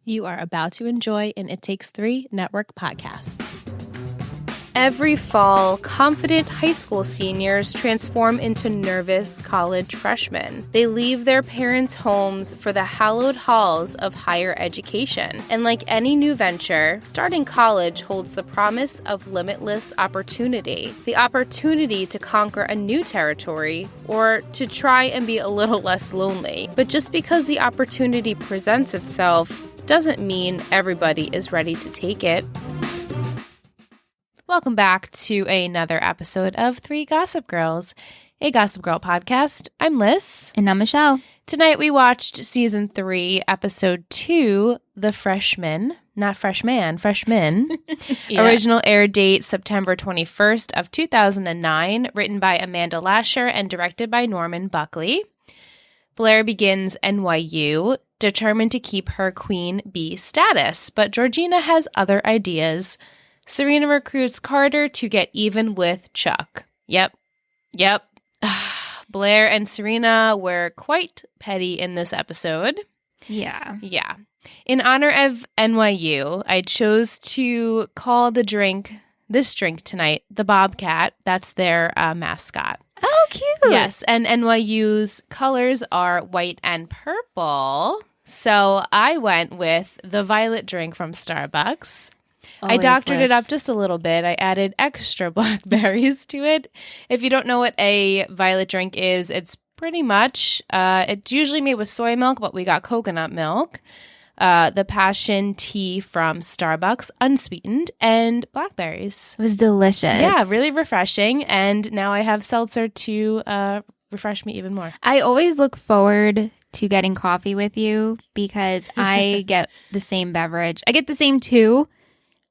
You are about to enjoy an It Takes Three Network podcast. Every fall, confident high school seniors transform into nervous college freshmen. They leave their parents' homes for the hallowed halls of higher education. And like any new venture, starting college holds the promise of limitless opportunity. The opportunity to conquer a new territory or to try and be a little less lonely. But just because the opportunity presents itself doesn't mean everybody is ready to take it. Welcome back to another episode of Three Gossip Girls, a Gossip Girl podcast. I'm Liz. And I'm Michelle. Tonight we watched Season 3, Episode 2, The Freshmen. Not Freshman, Freshmen. Yeah. Original air date September 21st of 2009, written by Amanda Lasher and directed by Norman Buckley. Blair begins NYU, determined to keep her Queen Bee status, but Georgina has other ideas. Serena recruits Carter to get even with Chuck. Yep. Blair and Serena were quite petty in this episode. Yeah. In honor of NYU, I chose to call this drink tonight, the Bobcat. That's their mascot. Oh, cute. Yes, and NYU's colors are white and purple. So I went with the violet drink from Starbucks. I doctored it up just a little bit. I added extra blackberries to it. If you don't know what a violet drink is, it's pretty much, it's usually made with soy milk, but we got coconut milk, the passion tea from Starbucks, unsweetened, and blackberries. It was delicious. Yeah, really refreshing. And now I have seltzer to refresh me even more. I always look forward to getting coffee with you because I get the same beverage. I get the same too.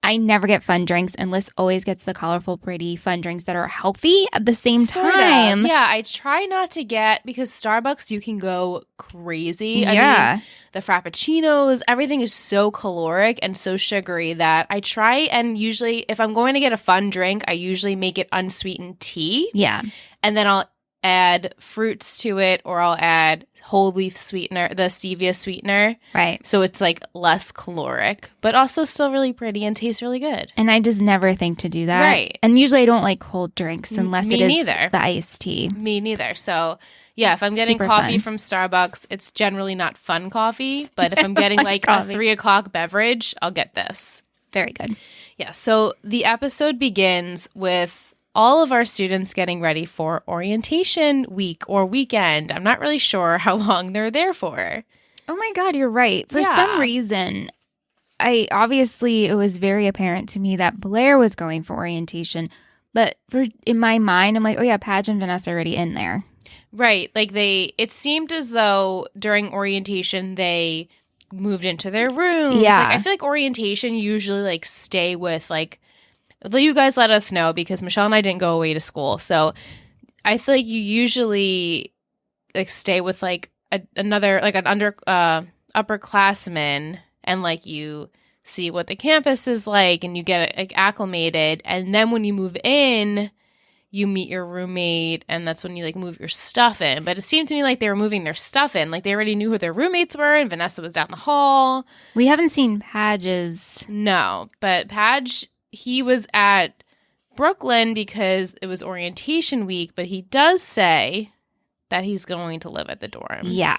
I never get fun drinks, and Liz always gets the colorful, pretty, fun drinks that are healthy at the same time. Yeah, I try not to get, because Starbucks, you can go crazy. Yeah. I mean, the Frappuccinos, everything is so caloric and so sugary that I try, and usually, if I'm going to get a fun drink, I usually make it unsweetened tea. Yeah. And then I'll add fruits to it, or I'll add whole leaf sweetener, the stevia sweetener. Right. So it's like less caloric, but also still really pretty and tastes really good. And I just never think to do that. Right. And usually I don't like cold drinks unless Me it is neither. the iced tea. Me neither. So yeah, if I'm getting Super coffee fun. from Starbucks, it's generally not fun coffee. But if I'm getting like coffee. a 3 o'clock beverage, I'll get this. Very good. Yeah. So the episode begins with all of our students getting ready for orientation week or weekend. I'm not really sure how long they're there for. Oh my God, you're right. For some reason, it was very apparent to me that Blair was going for orientation. But in my mind, I'm like, oh yeah, Padge and Vanessa are already in there. Right. Like it seemed as though during orientation, they moved into their rooms. Yeah. Like, I feel like orientation usually like stay with like, you guys let us know because Michelle and I didn't go away to school. So I feel like you usually like stay with like another, like an upperclassman, and like you see what the campus is like and you get like acclimated. And then when you move in, you meet your roommate, and that's when you like move your stuff in. But it seemed to me like they were moving their stuff in. Like they already knew who their roommates were, and Vanessa was down the hall. We haven't seen Padge's. No, but Padge, he was at Brooklyn because it was orientation week, but he does say that he's going to live at the dorms. Yeah.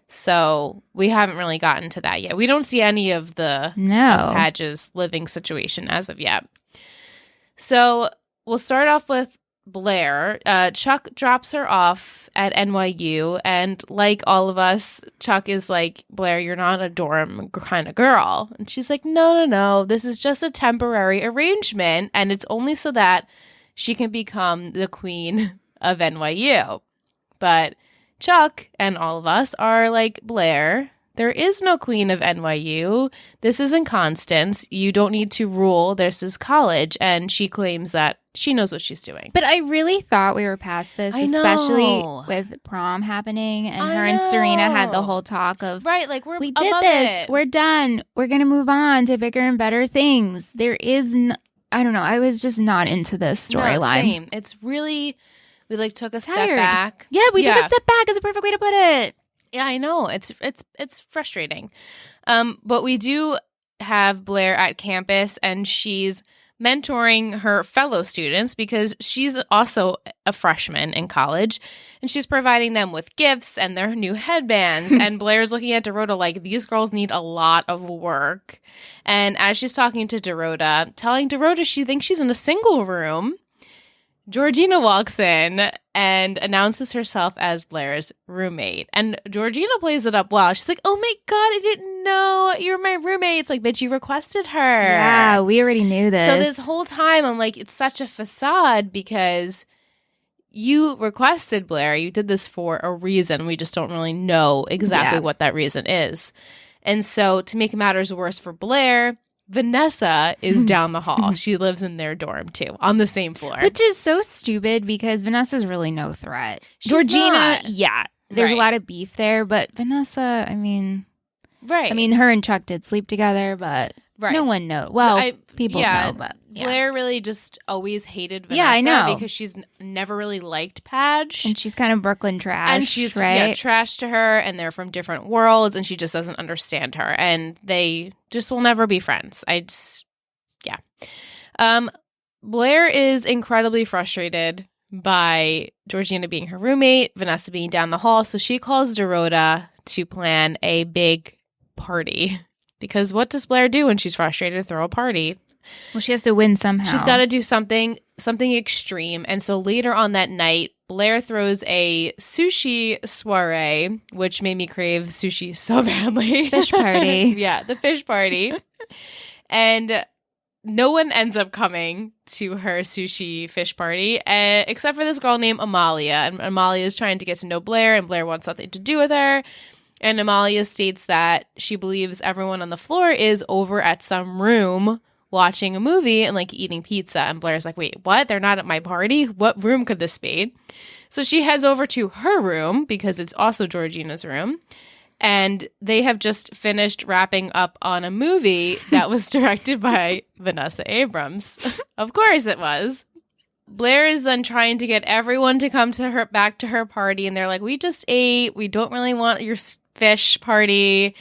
So we haven't really gotten to that yet. We don't see any of of Padge's living situation as of yet. So we'll start off with Blair. Chuck drops her off at NYU, and like all of us, Chuck is like, Blair, you're not a dorm kind of girl. And she's like, no, this is just a temporary arrangement, and it's only so that she can become the queen of NYU. But Chuck and all of us are like, Blair, there is no queen of NYU. This isn't Constance. You don't need to rule. This is college. And she claims that she knows what she's doing. But I really thought we were past this, especially with prom happening, and her and Serena had the whole talk of, right, like we did this, we're done, we're going to move on to bigger and better things. There is, I don't know, I was just not into this storyline. No, same. It's really, we like took a step back. Yeah, we took a step back is a perfect way to put it. Yeah, I know. It's frustrating. But we do have Blair at campus, and she's mentoring her fellow students because she's also a freshman in college, and she's providing them with gifts and their new headbands. And Blair's looking at Dorota like, these girls need a lot of work. And as she's talking to Dorota, telling Dorota she thinks she's in a single room, Georgina walks in and announces herself as Blair's roommate. And Georgina plays it up well. She's like, oh my God, I didn't know you're my roommate. It's like, bitch, you requested her. Yeah, we already knew this. So this whole time, I'm like, it's such a facade because you requested Blair. You did this for a reason. We just don't really know exactly what that reason is. And so to make matters worse for Blair, Vanessa is down the hall. She lives in their dorm too, on the same floor. Which is so stupid because Vanessa's really no threat. She's Georgina, not. yeah, there's Right. a lot of beef there, but Vanessa, I mean, Right. her and Chuck did sleep together, but no one knows. Well, people know, but Blair really just always hated Vanessa. Yeah, I know. Because she's never really liked Padge. And she's kind of Brooklyn trash, and she's right? trash to her, and they're from different worlds, and she just doesn't understand her, and they just will never be friends. Blair is incredibly frustrated by Georgina being her roommate, Vanessa being down the hall, so she calls Dorota to plan a big party. Because what does Blair do when she's frustrated? Throw a party. Well, she has to win somehow. She's got to do something extreme. And so later on that night, Blair throws a sushi soiree, which made me crave sushi so badly. Fish party. Yeah, the fish party. And no one ends up coming to her sushi fish party, except for this girl named Amalia. And Amalia is trying to get to know Blair, and Blair wants nothing to do with her. And Amalia states that she believes everyone on the floor is over at some room watching a movie and like eating pizza. And Blair's like, wait, what? They're not at my party? What room could this be? So she heads over to her room because it's also Georgina's room. And they have just finished wrapping up on a movie that was directed by Vanessa Abrams. Of course it was. Blair is then trying to get everyone to come to her back to her party. And they're like, we just ate. We don't really want your fish party.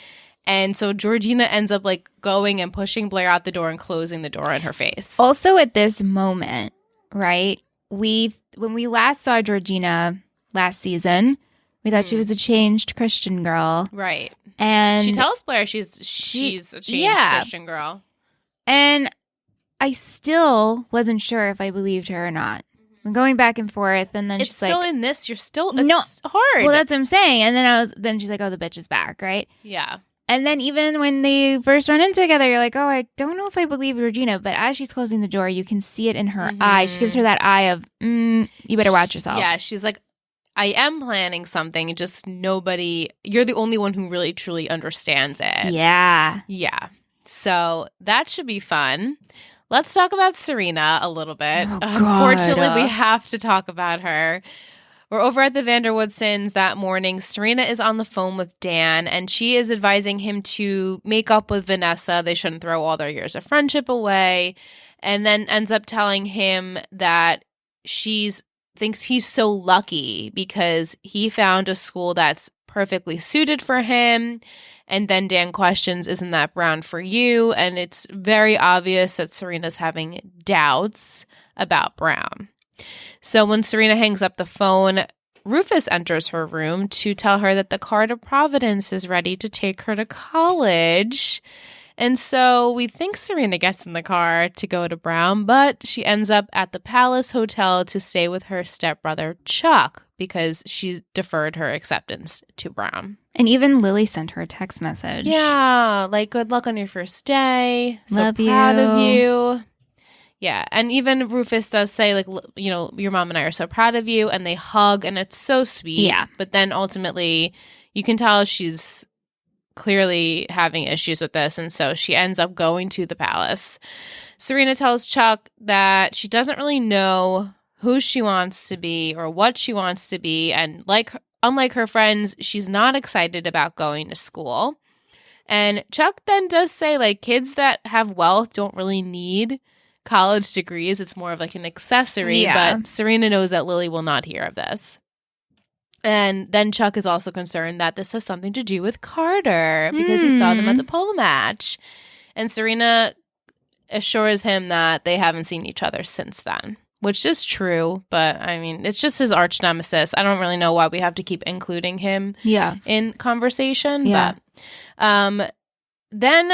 And so Georgina ends up like going and pushing Blair out the door and closing the door in her face. Also at this moment, right? When we last saw Georgina last season, we thought she was a changed Christian girl. Right. And she tells Blair she's a changed Christian girl. And I still wasn't sure if I believed her or not. I'm going back and forth, and then it's she's still like, in this. You're still no, it's hard. Well, that's what I'm saying. And then she's like, oh, the bitch is back, right? Yeah. And then even when they first run in together, you're like, oh, I don't know if I believe Georgina. But as she's closing the door, you can see it in her eye. She gives her that eye of, you better watch yourself. Yeah, she's like, I am planning something. Just nobody. You're the only one who really truly understands it. Yeah. Yeah. So that should be fun. Let's talk about Serena a little bit. Oh, Unfortunately, we have to talk about her. We're over at the Vanderwoodsons that morning. Serena is on the phone with Dan, and she is advising him to make up with Vanessa. They shouldn't throw all their years of friendship away. And then ends up telling him that she thinks he's so lucky because he found a school that's perfectly suited for him. And then Dan questions, isn't that Brown for you? And it's very obvious that Serena's having doubts about Brown. So when Serena hangs up the phone, Rufus enters her room to tell her that the car to Providence is ready to take her to college. And so we think Serena gets in the car to go to Brown, but she ends up at the Palace Hotel to stay with her stepbrother, Chuck, because she deferred her acceptance to Brown. And even Lily sent her a text message. Yeah, like, good luck on your first day. So Love proud you. of you. Yeah, and even Rufus does say, like, you know, your mom and I are so proud of you, and they hug, and it's so sweet. Yeah. But then ultimately, you can tell she's clearly having issues with this, and so she ends up going to the palace. Serena tells Chuck that she doesn't really know who she wants to be or what she wants to be, and unlike her friends, she's not excited about going to school. And Chuck then does say, like, kids that have wealth don't really need college degrees. It's more of like an accessory, Yeah. but Serena knows that Lily will not hear of this. And then Chuck is also concerned that this has something to do with Carter because he saw them at the polo match. And Serena assures him that they haven't seen each other since then, which is true. But, I mean, it's just his arch nemesis. I don't really know why we have to keep including him in conversation. Yeah. But then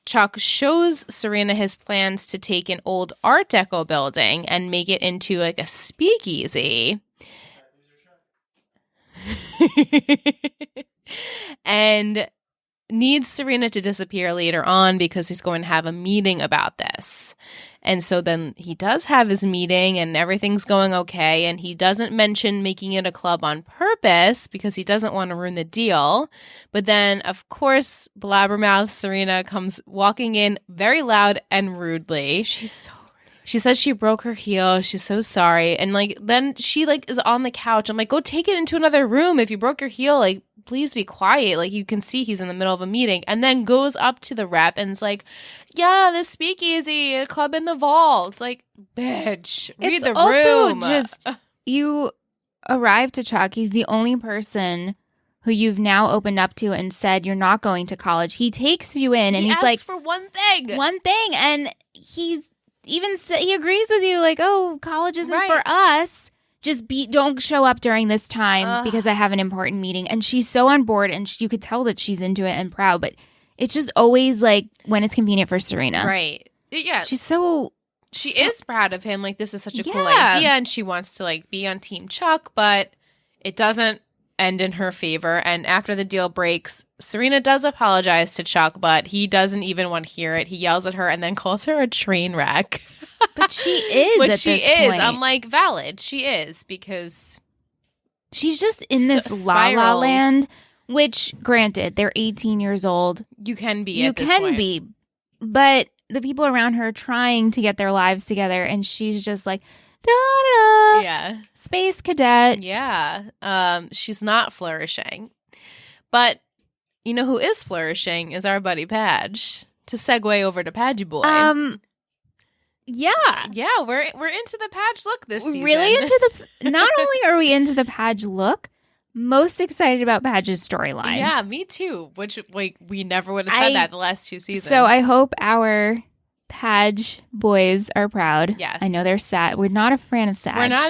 Chuck shows Serena his plans to take an old Art Deco building and make it into like a speakeasy. And needs Serena to disappear later on because he's going to have a meeting about this. And so then he does have his meeting and everything's going okay. And he doesn't mention making it a club on purpose because he doesn't want to ruin the deal. But then, of course, blabbermouth Serena comes walking in very loud and rudely. She's so rude. She says she broke her heel. She's so sorry. And like then she like is on the couch. I'm like, go take it into another room. If you broke your heel, like please be quiet. Like you can see he's in the middle of a meeting. And then goes up to the rep and is like, yeah, the speakeasy, a club in the vault. It's like, bitch, read the room. It's also just, you arrive to Chuck. He's the only person who you've now opened up to and said you're not going to college. He takes you in and he's like, for one thing. And he agrees with you like, oh, college isn't for us. Just don't show up during this time because I have an important meeting. And she's so on board and you could tell that she's into it and proud. But it's just always like when it's convenient for Serena. Right. Yeah. She's so... She is proud of him. Like, this is such a cool idea. And she wants to, like, be on Team Chuck. But it doesn't end in her favor. And after the deal breaks, Serena does apologize to Chuck. But he doesn't even want to hear it. He yells at her and then calls her a train wreck. But she is at this point. I'm like, valid. She is because she's just in this la la land, which, granted, they're 18 years old. You can be at this point. You can be. But the people around her are trying to get their lives together, and she's just like, da-da-da. Yeah. Space cadet. Yeah. She's not flourishing. But you know who is flourishing is our buddy Padge. To segue over to Padgy Boy. Yeah. Yeah, we're into the Padge look this season. Really into the... Not only are we into the Padge look, most excited about Padge's storyline. Yeah, me too. Which, like, we never would have said that the last two seasons. So I hope our Padge boys are proud. Yes. I know they're sad. We're not a fan of Sag. We're not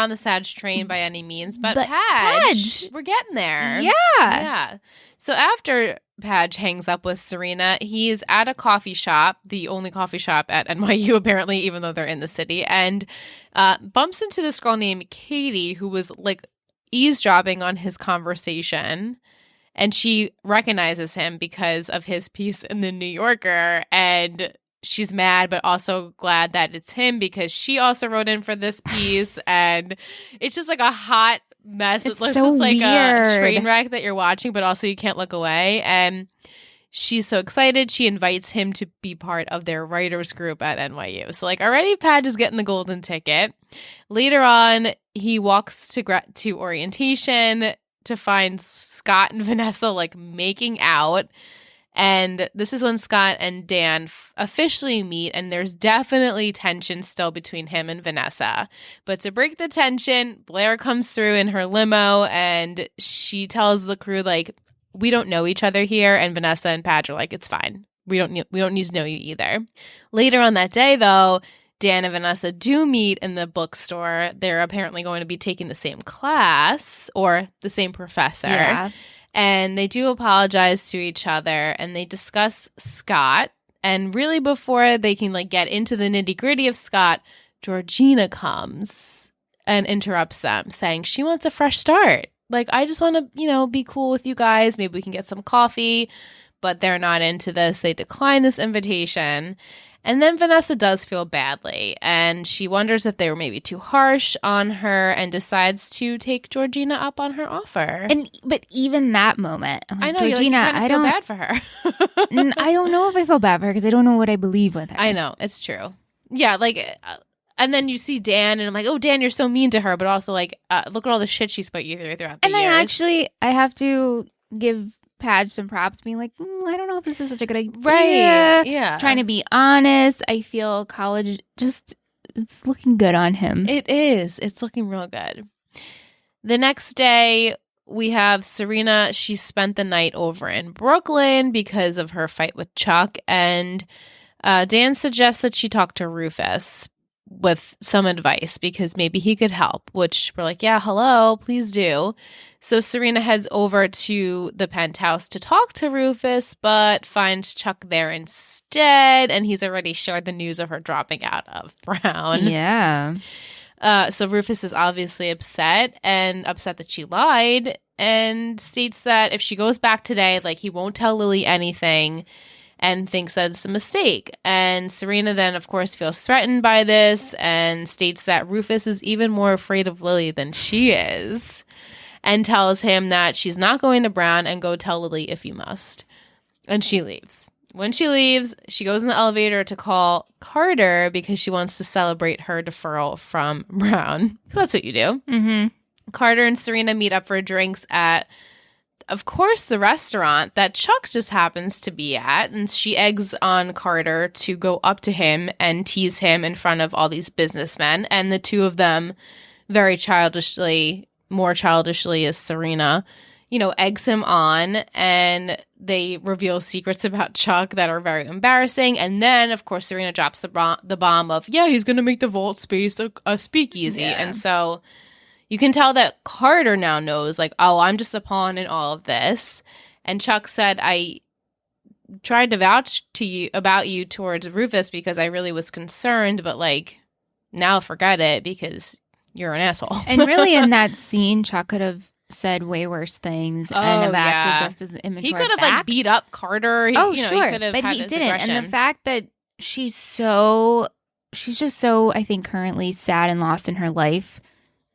on the Sag train by any means, but Padge, we're getting there. Yeah. Yeah. So after Padge hangs up with Serena, he's at a coffee shop, the only coffee shop at NYU apparently, even though they're in the city, and bumps into this girl named Katie who was like eavesdropping on his conversation. And she recognizes him because of his piece in the New Yorker. And she's mad, but also glad that it's him because she also wrote in for this piece. And it's just like a hot mess. It looks so just like weird. A train wreck that you're watching, but also you can't look away. And she's so excited. She invites him to be part of their writers group at NYU. So like already Padge is getting the golden ticket. Later on, he walks to orientation to find Scott and Vanessa like making out. And this is when Scott and Dan officially meet, and there's definitely tension still between him and Vanessa. But to break the tension, Blair comes through in her limo, and she tells the crew, like, we don't know each other here. And Vanessa and Padge are like, it's fine. We don't need to know you either. Later on that day, though, Dan and Vanessa do meet in the bookstore. They're apparently going to be taking the same class or the same professor. Yeah. And they do apologize to each other, and they discuss Scott. And really before they can like get into the nitty-gritty of Scott, Georgina comes and interrupts them, saying she wants a fresh start. Like, I just want to, be cool with you guys. Maybe we can get some coffee. But they're not into this. They decline this invitation. And then Vanessa does feel badly, and she wonders if they were maybe too harsh on her and decides to take Georgina up on her offer. But even that moment, I'm like, I know, Georgina, I feel bad for her. I don't know if I feel bad for her because I don't know what I believe with her. I know, it's true. Yeah, like, and then you see Dan, and I'm like, oh, Dan, you're so mean to her, but also like, look at all the shit she's put you through throughout the years. I have to give Padge some props, being like, I don't know if this is such a good idea. Right. Yeah. Trying to be honest. I feel college it's looking good on him. It is. It's looking real good. The next day, we have Serena. She spent the night over in Brooklyn because of her fight with Chuck. And Dan suggests that she talk to Rufus with some advice because maybe he could help, which we're like, yeah, hello, please do. So Serena heads over to the penthouse to talk to Rufus, but finds Chuck there instead, and he's already shared the news of her dropping out of Brown. Yeah. So Rufus is obviously upset that she lied, and states that if she goes back today, like, he won't tell Lily anything, and thinks that it's a mistake. And Serena then, of course, feels threatened by this and states that Rufus is even more afraid of Lily than she is, and tells him that she's not going to Brown and go tell Lily if you must. And she leaves. When she leaves, she goes in the elevator to call Carter because she wants to celebrate her deferral from Brown. That's what you do. Mm-hmm. Carter and Serena meet up for drinks at, of course, the restaurant that Chuck just happens to be at, and she eggs on Carter to go up to him and tease him in front of all these businessmen, and the two of them, very childishly, more childishly as Serena, eggs him on, and they reveal secrets about Chuck that are very embarrassing, and then, of course, Serena drops the bomb of, yeah, he's going to make the vault space a speakeasy, and so you can tell that Carter now knows, like, oh, I'm just a pawn in all of this. And Chuck said, I tried to vouch about you towards Rufus because I really was concerned, but, like, now forget it because you're an asshole. And really in that scene, Chuck could have said way worse things and have acted just as immature. He could have, like, beat up Carter. Sure. He could have but had he his didn't. aggression. And the fact that she's just so, I think, currently sad and lost in her life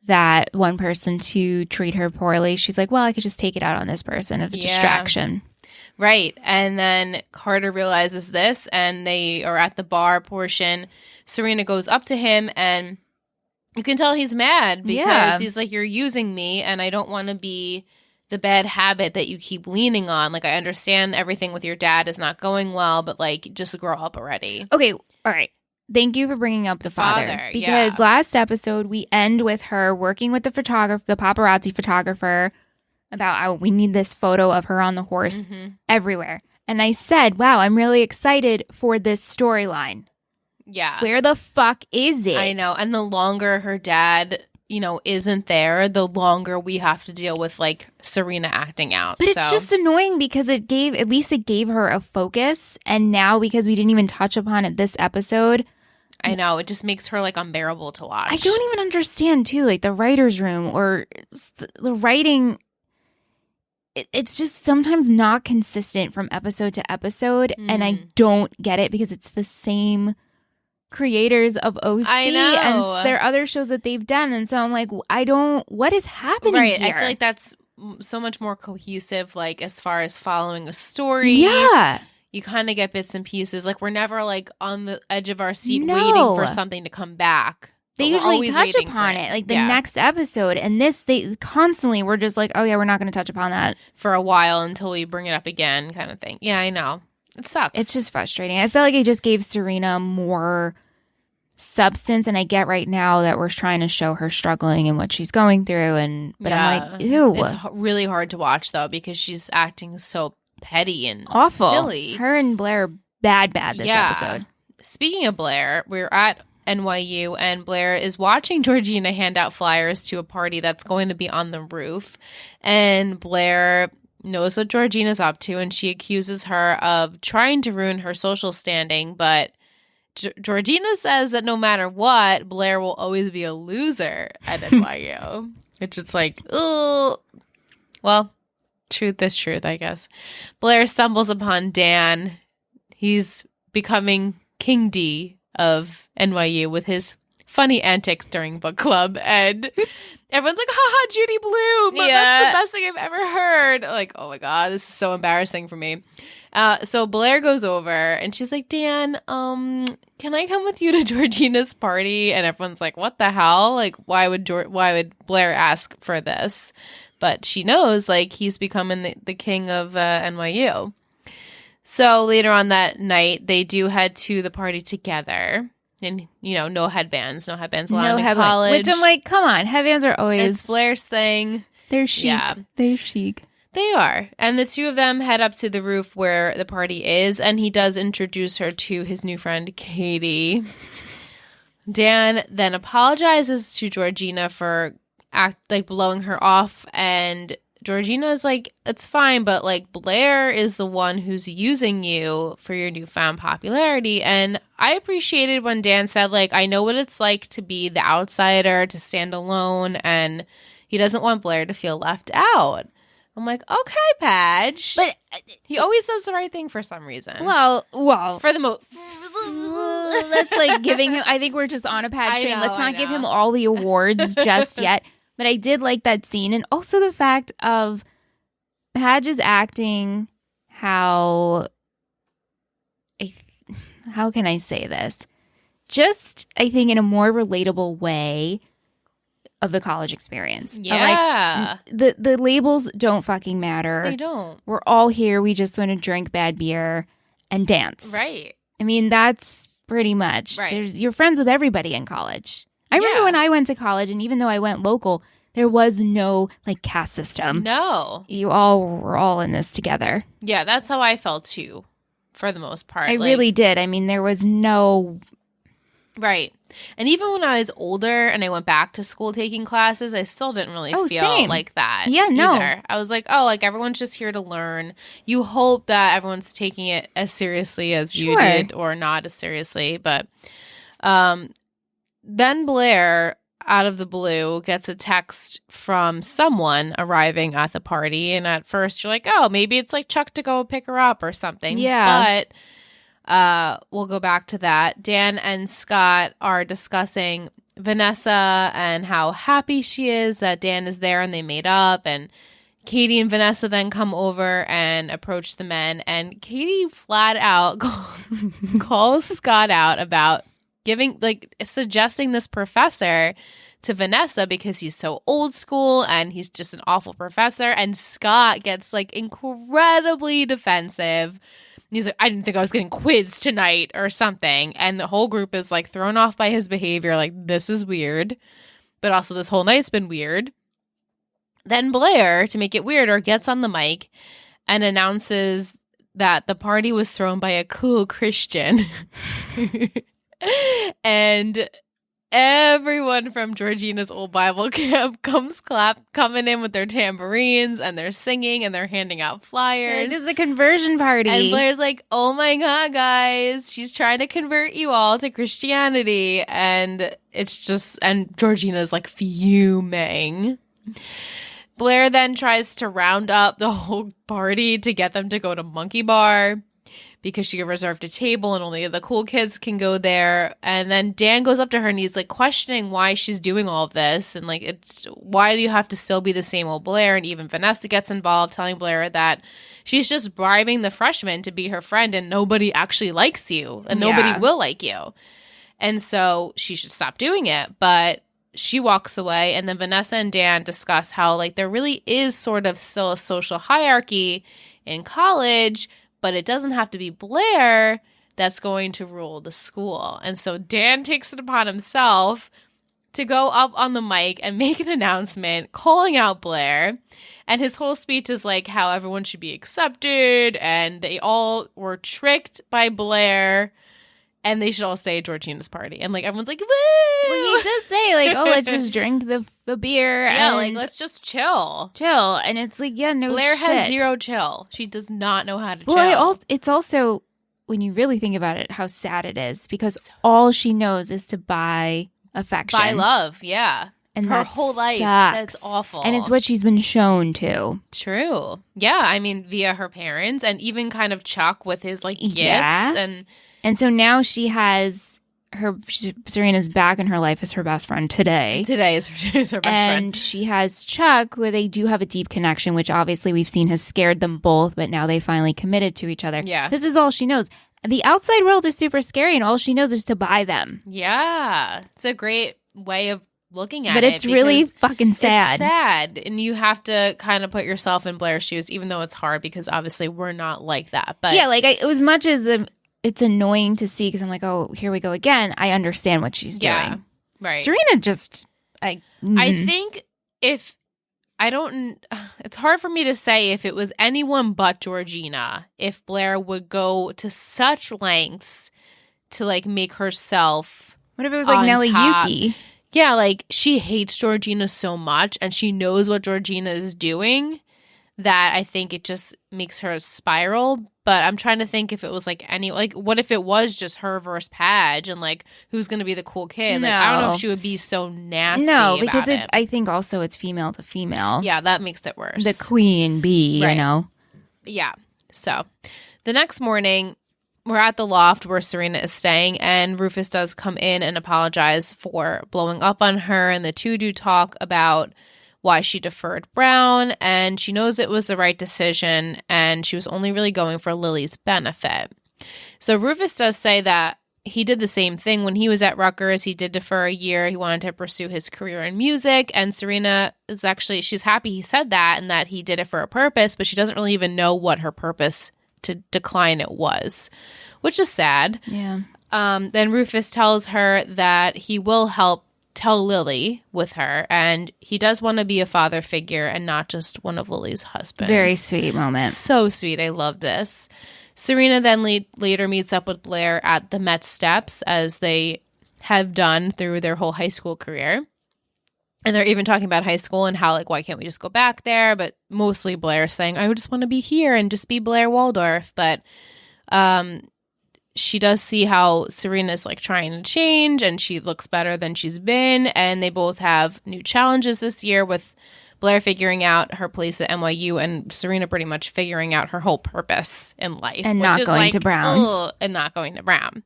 that one person to treat her poorly, she's like, well, I could just take it out on this person of a distraction. Right. And then Carter realizes this, and they are at the bar portion. Serena goes up to him, and you can tell he's mad because he's like, you're using me, and I don't want to be the bad habit that you keep leaning on. Like, I understand everything with your dad is not going well, but, like, just grow up already. Okay. All right. Thank you for bringing up the father because last episode we end with her working with the paparazzi photographer about how we need this photo of her on the horse everywhere. And I said, wow, I'm really excited for this storyline. Yeah. Where the fuck is it? I know. And the longer her dad, isn't there, the longer we have to deal with, like, Serena acting out. But it's just annoying because it gave her a focus. And now, because we didn't even touch upon it this episode, I know, it just makes her, like, unbearable to watch. I don't even understand, too, like, the writer's room or the writing. It's just sometimes not consistent from episode to episode. And I don't get it because it's the same creators of OC and there are other shows that they've done. And so I'm like, what is happening here? I feel like that's so much more cohesive, like, as far as following a story. Yeah. You kind of get bits and pieces. Like, we're never, like, on the edge of our seat waiting for something to come back. They usually touch upon it, like the next episode. And they constantly were just like, oh, yeah, we're not going to touch upon that. For a while until we bring it up again kind of thing. Yeah, I know. It sucks. It's just frustrating. I feel like it just gave Serena more substance. And I get right now that we're trying to show her struggling and what she's going through. But I'm like, ew. It's really hard to watch, though, because she's acting so petty and awful. Silly. Her and Blair bad this episode. Speaking of Blair, we're at NYU and Blair is watching Georgina hand out flyers to a party that's going to be on the roof. And Blair knows what Georgina's up to, and she accuses her of trying to ruin her social standing. But Georgina says that no matter what, Blair will always be a loser at NYU. Which is like, oh, well, truth is truth, I guess. Blair stumbles upon Dan. He's becoming King D of NYU with his funny antics during book club, and everyone's like, haha, Judy Blume, that's the best thing I've ever heard. Like, oh my god, this is so embarrassing for me. So Blair goes over and she's like, Dan, can I come with you to Georgina's party? And everyone's like, what the hell? Like, why would Blair ask for this? But she knows, like, he's becoming the king of NYU. So later on that night, they do head to the party together. And, no headbands allowed in college. Which I'm like, come on, headbands are always... It's Blair's thing. They're chic. Yeah. They're chic. They are. And the two of them head up to the roof where the party is, and he does introduce her to his new friend, Katie. Dan then apologizes to Georgina for blowing her off, and Georgina's like, it's fine, but Blair is the one who's using you for your newfound popularity. And I appreciated when Dan said, I know what it's like to be the outsider, to stand alone, and he doesn't want Blair to feel left out. I'm like, okay, Padge. But he always does the right thing for some reason. Well. For the most... That's giving him... I think we're just on a Padge train. Let's not give him all the awards just yet. But I did like that scene. And also the fact of Padge is acting how can I say this? Just, I think, in a more relatable way of the college experience. Yeah. The labels don't fucking matter. They don't. We're all here. We just want to drink bad beer and dance. Right. I mean, that's pretty much. Right. You're friends with everybody in college. I remember when I went to college, and even though I went local, there was no caste system. No. You all were all in this together. Yeah, that's how I felt too, for the most part. I really did. I mean, there was no... Right. And even when I was older and I went back to school taking classes, I still didn't really feel like that. Yeah, no. Either. I was like, everyone's just here to learn. You hope that everyone's taking it as seriously as you did, or not as seriously. But then Blair, out of the blue, gets a text from someone arriving at the party. And at first you're like, oh, maybe it's Chuck to go pick her up or something. Yeah. But... we'll go back to that. Dan and Scott are discussing Vanessa and how happy she is that Dan is there and they made up. And Katie and Vanessa then come over and approach the men. And Katie flat out calls Scott out about suggesting this professor to Vanessa because he's so old school and he's just an awful professor. And Scott gets incredibly defensive. He's like, I didn't think I was getting quizzed tonight or something. And the whole group is thrown off by his behavior. This is weird. But also this whole night's been weird. Then Blair, to make it weirder, gets on the mic and announces that the party was thrown by a cool Christian. And everyone from Georgina's old Bible camp comes coming in with their tambourines, and they're singing, and they're handing out flyers. This is a conversion party. And Blair's like, oh my God, guys, she's trying to convert you all to Christianity. And and Georgina's fuming. Blair then tries to round up the whole party to get them to go to Monkey Bar, because she reserved a table and only the cool kids can go there. And then Dan goes up to her and he's questioning why she's doing all of this. And it's why do you have to still be the same old Blair? And even Vanessa gets involved, telling Blair that she's just bribing the freshmen to be her friend and nobody actually likes you and nobody will like you. And so she should stop doing it. But she walks away, and then Vanessa and Dan discuss how there really is sort of still a social hierarchy in college, but it doesn't have to be Blair that's going to rule the school. And so Dan takes it upon himself to go up on the mic and make an announcement calling out Blair. And his whole speech is how everyone should be accepted, and they all were tricked by Blair, and they should all stay at Georgina's party. And everyone's like, woo! Well, he does say oh, let's just drink the beer. Yeah, and let's just chill. And it's no Blair shit. has zero chill. She does not know how to chill. Well, it's also, when you really think about it, how sad it is, because all she knows is to buy affection. Buy love, yeah. And her whole life. Sucks. That's awful. And it's what she's been shown to. True. Yeah, I mean, via her parents, and even kind of Chuck with his gifts. Yeah. And so now she has Serena's back in her life as her best friend today. Today is her best friend. And she has Chuck, where they do have a deep connection, which obviously we've seen has scared them both, but now they finally committed to each other. Yeah. This is all she knows. The outside world is super scary, and all she knows is to buy them. Yeah. It's a great way of looking at it. But it's really fucking sad. It's sad. And you have to kind of put yourself in Blair's shoes, even though it's hard, because obviously we're not like that. But yeah, as much as it's annoying to see because I'm like, oh, here we go again. I understand what she's doing. Right. Serena just, I think it's hard for me to say if it was anyone but Georgina, if Blair would go to such lengths to like make herself. What if it was like Nelly Yuki? Yeah, like she hates Georgina so much and she knows what Georgina is doing that I think it just makes her spiral. But I'm trying to think if it was like what if it was just her versus Padge and like who's going to be the cool kid? No. Like I don't know if she would be so nasty. No, because about it. I think also it's female to female. Yeah, that makes it worse. The queen bee, right. you know? Yeah. So the next morning, we're at the loft where Serena is staying, and Rufus does come in and apologize for blowing up on her, and the two do talk about why she deferred Brown, and she knows it was the right decision, and she was only really going for Lily's benefit. So Rufus does say that he did the same thing when he was at Rutgers. He did defer a year. He wanted to pursue his career in music, and Serena is actually, she's happy he said that and that he did it for a purpose, but she doesn't really even know what her purpose to decline it was, which is sad. Yeah. Then Rufus tells her that he will help tell Lily with her, and he does want to be a father figure and not just one of Lily's husbands. Very sweet moment. So sweet. I love this. Serena then later meets up with Blair at the Met steps, as they have done through their whole high school career. And they're even talking about high school and how, like, why can't we just go back there? But mostly Blair saying, I just want to be here and just be Blair Waldorf. But she does see how Serena's, like, trying to change, and she looks better than she's been. And they both have new challenges this year, with Blair figuring out her place at NYU and Serena pretty much figuring out her whole purpose in life. And not going to Brown. And not going to Brown.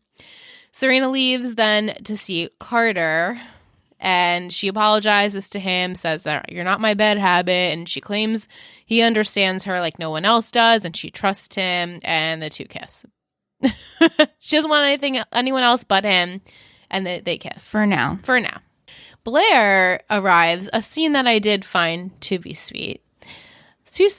Serena leaves then to see Carter, and she apologizes to him, says that you're not my bad habit, and she claims he understands her like no one else does, and she trusts him, and the two kiss. She doesn't want anyone else but him, and they kiss. For now. Blair arrives, a scene that I did find to be sweet.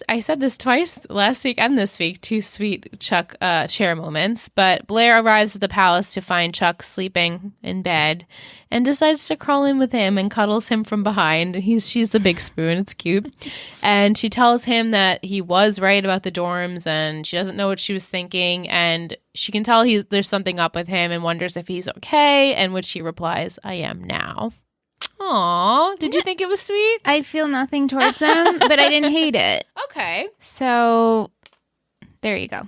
I said this twice last week and this week, two sweet Chuck share moments, but Blair arrives at the palace to find Chuck sleeping in bed and decides to crawl in with him and cuddles him from behind. She's the big spoon. It's cute. And she tells him that he was right about the dorms and she doesn't know what she was thinking, and she can tell there's something up with him and wonders if he's okay, and which he replies, I am now. Aw, did you think it was sweet? I feel nothing towards them, but I didn't hate it. Okay. So, there you go.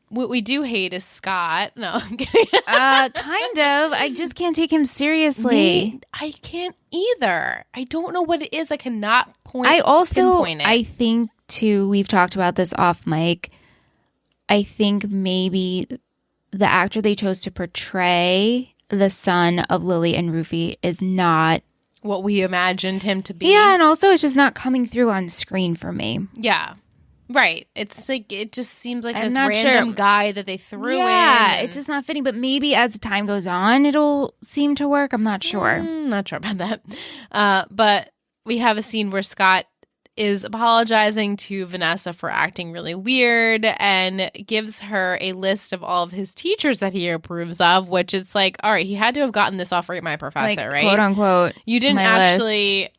What we do hate is Scott. No, I'm kidding. Kind of. I just can't take him seriously. I can't either. I don't know what it is. I cannot pinpoint it. I think, too, we've talked about this off mic. I think maybe the actor they chose to portray the son of Lily and Rufy is not what we imagined him to be. Yeah, and also it's just not coming through on screen for me. Yeah. Right. It's like, it just seems like this random guy that they threw in. Yeah, it's just not fitting, but maybe as time goes on, it'll seem to work. I'm not sure. Not sure about that. But we have a scene where Scott is apologizing to Vanessa for acting really weird and gives her a list of all of his teachers that he approves of, which is like, all right, he had to have gotten this off Rate My Professor, like, right? Quote unquote. You didn't actually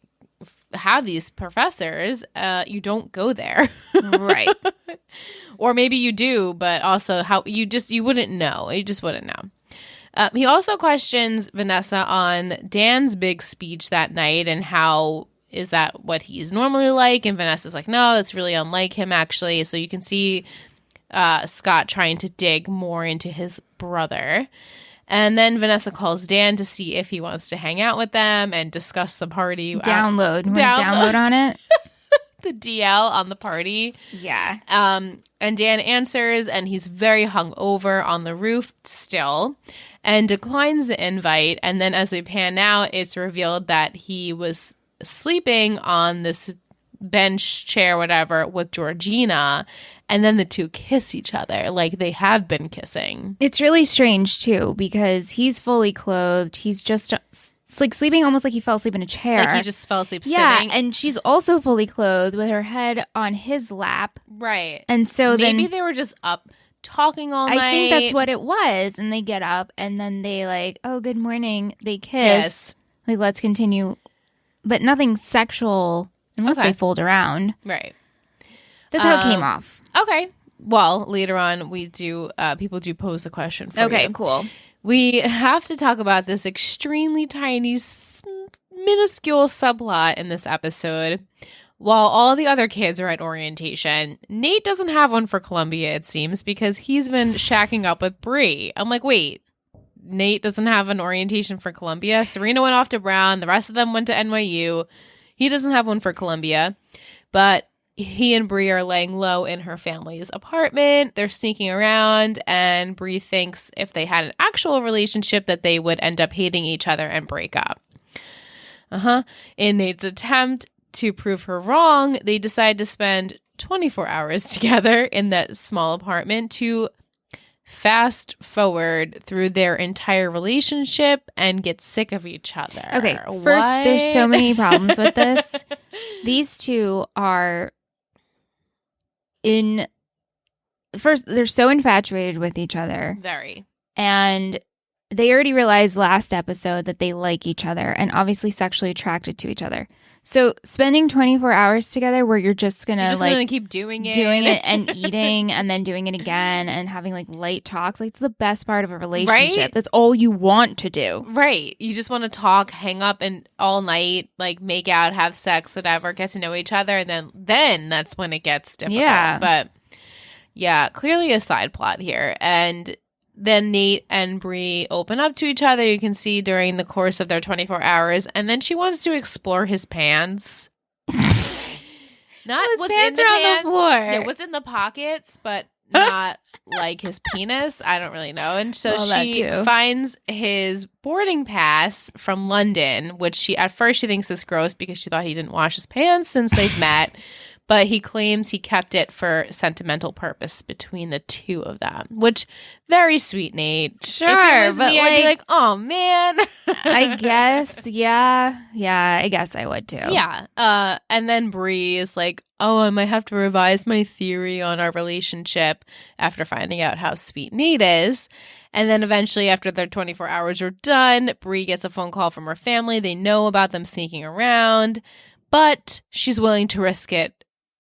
have these professors. You don't go there. Right. Or maybe you do, but also you wouldn't know. You just wouldn't know. He also questions Vanessa on Dan's big speech that night and how is that what he's normally like? And Vanessa's like, no, that's really unlike him, actually. So you can see Scott trying to dig more into his brother. And then Vanessa calls Dan to see if he wants to hang out with them and discuss the party. Download on it? The DL on the party. Yeah. And Dan answers, and he's very hungover on the roof still, and declines the invite. And then as we pan out, it's revealed that he was sleeping on this bench, chair, whatever, with Georgina, and then the two kiss each other like they have been kissing. It's really strange too, because he's fully clothed. He's just like sleeping almost like he fell asleep in a chair. Like he just fell asleep sitting. Yeah, and she's also fully clothed with her head on his lap. Right. And so maybe they were just up talking all night. I think that's what it was. And they get up and then they like, oh, good morning. They kiss. Like, let's continue. But nothing sexual unless they fold around. Right. That's how it came off. Okay. Well, later on, we do, people do pose the question for you. Okay, cool. We have to talk about this extremely tiny, minuscule subplot in this episode. While all the other kids are at orientation, Nate doesn't have one for Columbia, it seems, because he's been shacking up with Bree. I'm like, wait, Nate doesn't have an orientation for Columbia? Serena went off to Brown. The rest of them went to NYU. He doesn't have one for Columbia. But he and Bree are laying low in her family's apartment. They're sneaking around, and Bree thinks if they had an actual relationship that they would end up hating each other and break up. In Nate's attempt to prove her wrong, they decide to spend 24 hours together in that small apartment to fast forward through their entire relationship and get sick of each other. Okay, first, there's so many problems with this. These two are first, they're so infatuated with each other. Very. And they already realized last episode that they like each other and obviously sexually attracted to each other. So spending 24 hours together where you're just going to like keep doing it and eating and then doing it again and having like light talks, like it's the best part of a relationship. Right? That's all you want to do. Right. You just want to talk, hang up and all night, like make out, have sex, whatever, get to know each other. And then that's when it gets difficult. Yeah. But yeah, clearly a side plot here. And then Nate and Bree open up to each other, you can see during the course of their 24 hours. And then she wants to explore his pants. Not his what's pants in the are on pants. the floor. Yeah, what's in the pockets, but not like his penis. I don't really know. And so she finds his boarding pass from London, which she thinks is gross because she thought he didn't wash his pants since they've met. But he claims he kept it for sentimental purpose between the two of them, which very sweet, Nate. Sure, if it was but me, I'd be like, oh man. I guess, yeah, I guess I would too. Yeah. And then Bree is like, oh, I might have to revise my theory on our relationship after finding out how sweet Nate is. And then eventually, after their 24 hours are done, Bree gets a phone call from her family. They know about them sneaking around, but she's willing to risk it.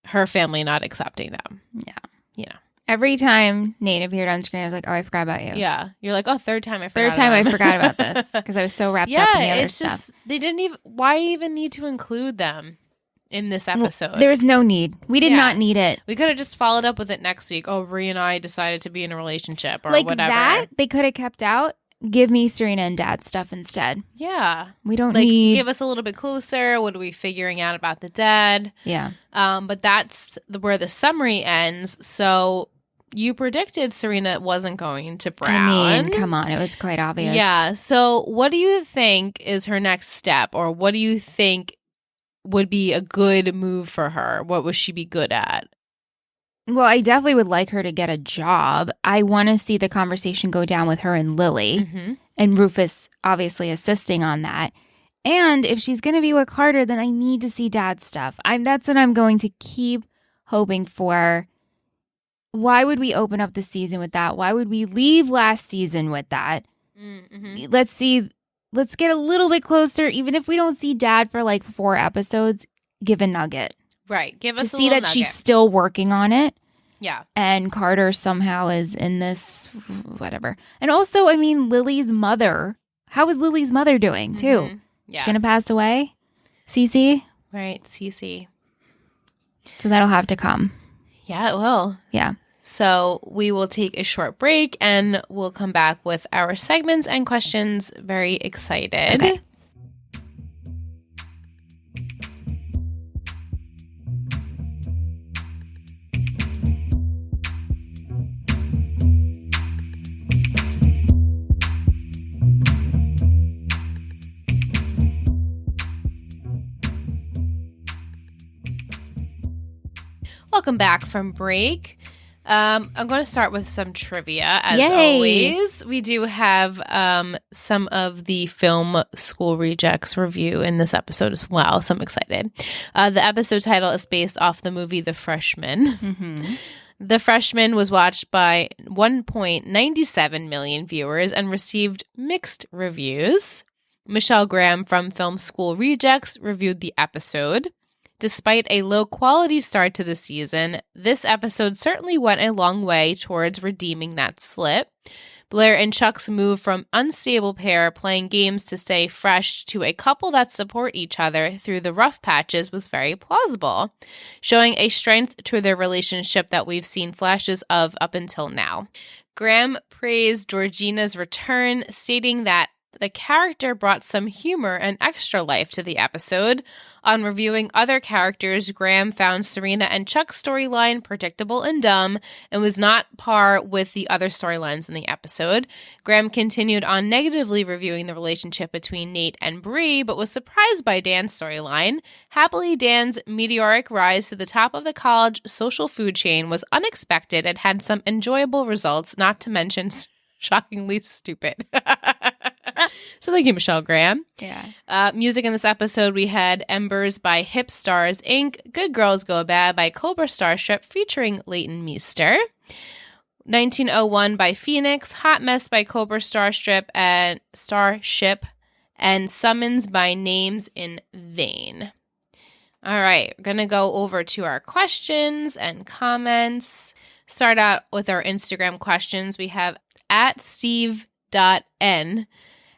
Her family not accepting them. Yeah. You know. Every time Nate appeared on screen, I was like, oh, I forgot about you. Yeah. You're like, oh, third time I forgot about this because I was so wrapped up in the other stuff. Just, they didn't even, why even need to include them in this episode? There was no need. We did not need it. We could have just followed up with it next week. Oh, Bree and I decided to be in a relationship or like whatever. That, they could have kept out. Give me Serena and Dad stuff instead. Yeah. We don't need... Give us a little bit closer. What are we figuring out about the dad? Yeah. But that's where the summary ends. So you predicted Serena wasn't going to Brown. I mean, come on. It was quite obvious. Yeah. So what do you think is her next step? Or what do you think would be a good move for her? What would she be good at? Well, I definitely would like her to get a job. I want to see the conversation go down with her and Lily, and Rufus obviously assisting on that. And if she's going to be with Carter, then I need to see Dad's stuff. That's what I'm going to keep hoping for. Why would we open up the season with that? Why would we leave last season with that? Mm-hmm. Let's get a little bit closer. Even if we don't see Dad for like 4 episodes, give a nugget. Right. Give us to see that she's still working on it. Yeah. And Carter somehow is in this, whatever. And also, I mean, Lily's mother. How is Lily's mother doing, too? Yeah. She's going to pass away? Cece? Right. Cece. So that'll have to come. Yeah, it will. Yeah. So we will take a short break and we'll come back with our segments and questions. Very excited. Okay. Welcome back from break. I'm going to start with some trivia, as Yay. always. We do have some of the film School Rejects review in this episode as well, so I'm excited. The episode title is based off the movie The Freshmen. The Freshmen was watched by 1.97 million viewers and received mixed reviews. Michelle Graham from Film School Rejects reviewed the episode. Despite a low-quality start to the season, this episode certainly went a long way towards redeeming that slip. Blair and Chuck's move from unstable pair playing games to stay fresh to a couple that support each other through the rough patches was very plausible, showing a strength to their relationship that we've seen flashes of up until now. Graham praised Georgina's return, stating that the character brought some humor and extra life to the episode. On reviewing other characters, Graham found Serena and Chuck's storyline predictable and dumb and was not par with the other storylines in the episode. Graham continued on negatively reviewing the relationship between Nate and Bree, but was surprised by Dan's storyline. Happily, Dan's meteoric rise to the top of the college social food chain was unexpected and had some enjoyable results, not to mention shockingly stupid. So thank you, Michelle Graham. Yeah. Music in this episode, we had Embers by Hip Stars Inc., Good Girls Go Bad by Cobra Starship featuring Leighton Meester, 1901 by Phoenix, Hot Mess by Cobra Starship, and Summons by Names in Vain. All right, we're going to go over to our questions and comments. Start out with our Instagram questions. We have @steve.n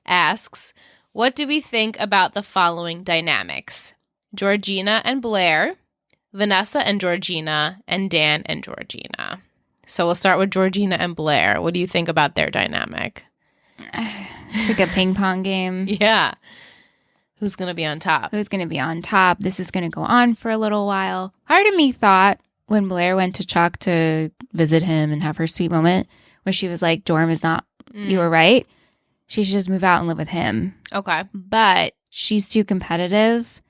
asks, what do we think about the following dynamics? Georgina and Blair, Vanessa and Georgina, and Dan and Georgina. So we'll start with Georgina and Blair. What do you think about their dynamic? It's like a ping pong game. Yeah. Who's going to be on top? Who's going to be on top? This is going to go on for a little while. Part of me thought when Blair went to Chuck to visit him and have her sweet moment, where she was like, Dorm is not, you were right. She should just move out and live with him. Okay. But she's too competitive,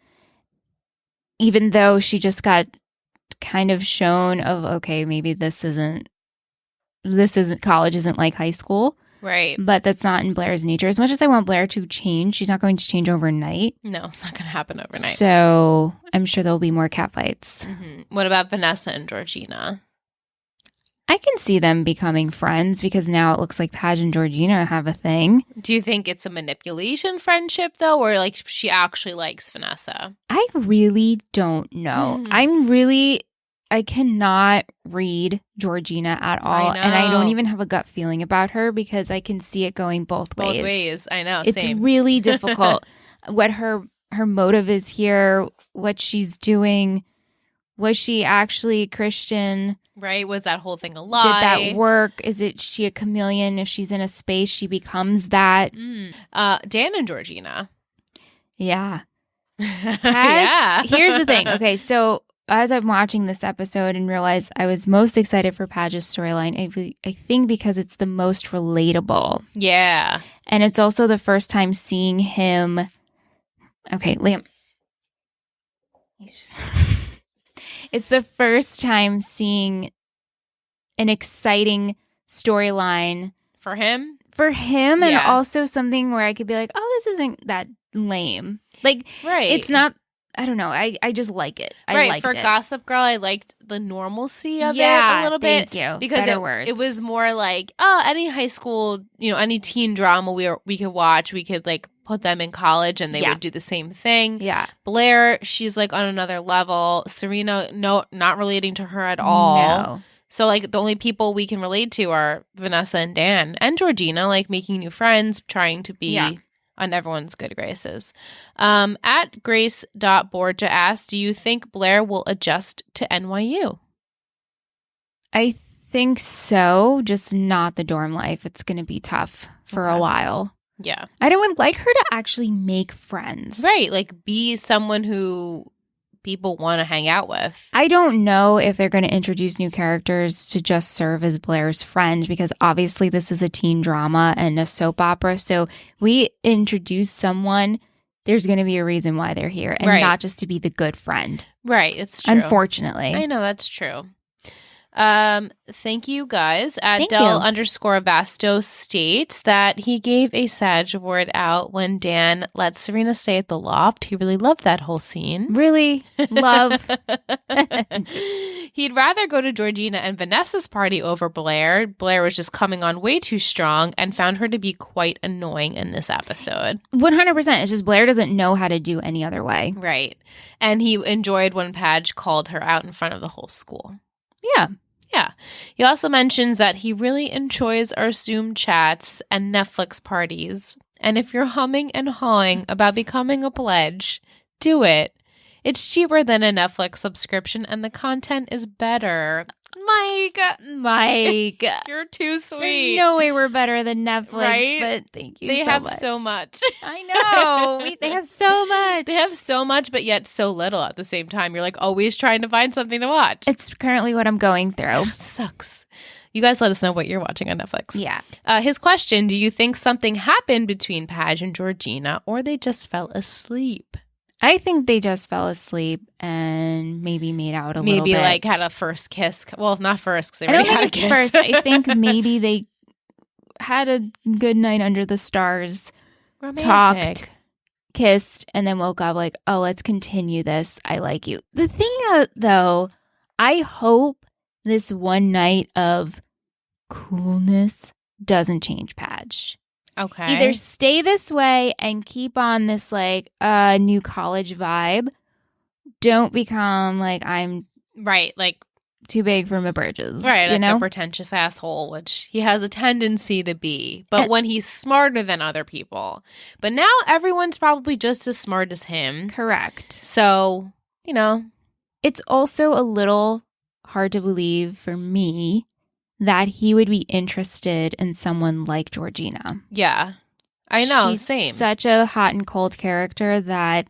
even though she just got kind of shown of, okay, maybe this isn't college isn't like high school. Right. But that's not in Blair's nature. As much as I want Blair to change, she's not going to change overnight. No, it's not going to happen overnight. So I'm sure there'll be more catfights. Mm-hmm. What about Vanessa and Georgina? I can see them becoming friends because now it looks like Padge and Georgina have a thing. Do you think it's a manipulation friendship, though, or like she actually likes Vanessa? I really don't know. I cannot read Georgina at all. And I don't even have a gut feeling about her because I can see it going both ways. Both ways, I know. It's same. really difficult. What her motive is here, what she's doing. Was she actually Christian? Right? Was that whole thing a lie? Did that work? Is she a chameleon? If she's in a space, she becomes that. Dan and Georgina. Yeah. Yeah. Here's the thing. Okay, so as I'm watching this episode and realize I was most excited for Padge's storyline, I think because it's the most relatable. Yeah. And it's also the first time seeing him. Okay, Liam. It's the first time seeing an exciting storyline for him. And also something where I could be like, oh, this isn't that lame. Like, right. It's not, I don't know. I just like it. I liked for it. Gossip Girl, I liked the normalcy of it a little bit. Thank you. Because it was more like, any high school, any teen drama we could watch, we could like put them in college and they would do the same thing. Yeah. Blair, she's like on another level. Serena, no, not relating to her at all. No. So like the only people we can relate to are Vanessa and Dan and Georgina, like making new friends, trying to be on everyone's good graces. At Grace.Borgia asks, do you think Blair will adjust to NYU? I think so, just not the dorm life. It's going to be tough for a while. Yeah. I would like her to actually make friends. Right. Like be someone who people want to hang out with. I don't know if they're going to introduce new characters to just serve as Blair's friend because obviously this is a teen drama and a soap opera. So we introduce someone, there's going to be a reason why they're here and not just to be the good friend. Right. It's true. Unfortunately. I know that's true. Thank you guys. Del_Vasto states that he gave a Sag award out when Dan let Serena stay at the loft. He really loved that whole scene. Really love. He'd rather go to Georgina and Vanessa's party over Blair. Blair was just coming on way too strong and found her to be quite annoying in this episode. 100%. It's just Blair doesn't know how to do any other way. Right. And he enjoyed when Padge called her out in front of the whole school. Yeah. Yeah. He also mentions that he really enjoys our Zoom chats and Netflix parties. And if you're humming and hawing about becoming a pledge, do it. It's cheaper than a Netflix subscription and the content is better. Mike. You're too sweet. There's no way we're better than Netflix, right? But thank you so much. They have so much. I know. They have so much. They have so much, but yet so little at the same time. You're like always trying to find something to watch. It's currently what I'm going through. It sucks. You guys let us know what you're watching on Netflix. Yeah. His question, do you think something happened between Padge and Georgina or they just fell asleep? I think they just fell asleep and maybe made out a little bit. Maybe like had a first kiss. Well, not first because they already had a kiss. First. I think maybe they had a good night under the stars, romantic. Talked, kissed, and then woke up like, oh, let's continue this. I like you. The thing though, I hope this one night of coolness doesn't change Padge. Okay. Either stay this way and keep on this like new college vibe. Don't become like I'm right, like too big for my britches. Right, you like know? a pretentious asshole, which he has a tendency to be. But when he's smarter than other people. But now everyone's probably just as smart as him. Correct. So, you know. It's also a little hard to believe for me that he would be interested in someone like Georgina. Yeah. I know, She's same. Such a hot and cold character that